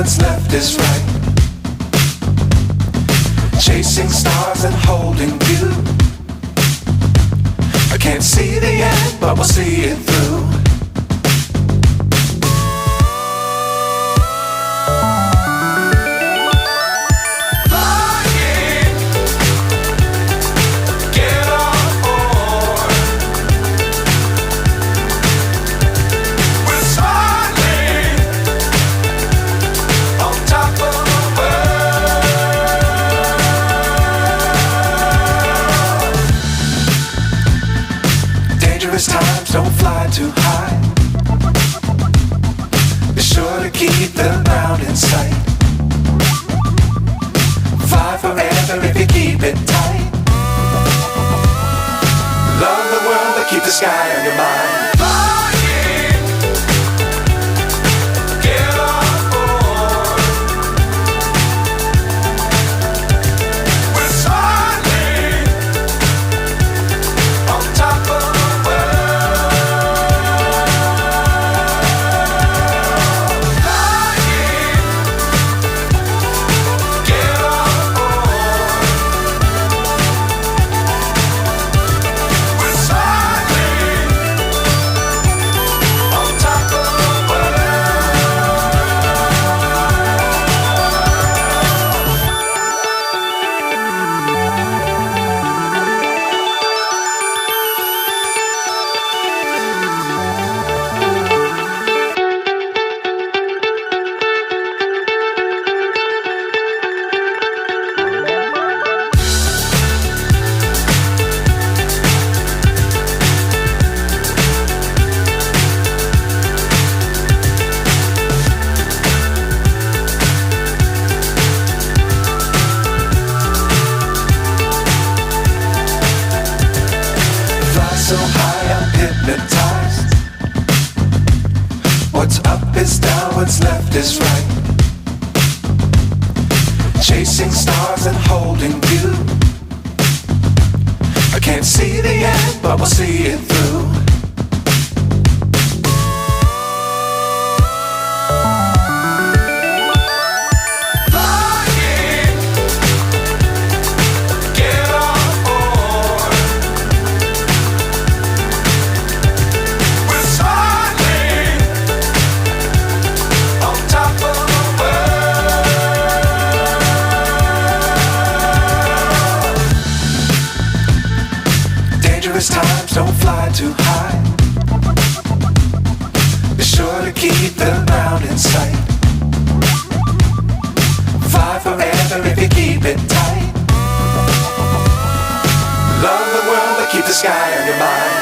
what's left is right. Chasing stars and holding you. I can't see the end, but we'll see it through. Times don't fly too high. Be sure to keep the ground in sight. Fly forever if you keep it tight. Love the world but keep the sky on your mind. So high I'm hypnotized. What's up is down, what's left is right. Chasing stars and holding you. I can't see the end, but we'll see it through. Times don't fly too high. Be sure to keep the ground in sight. Fly forever if you keep it tight. Love the world but keep the sky on your mind.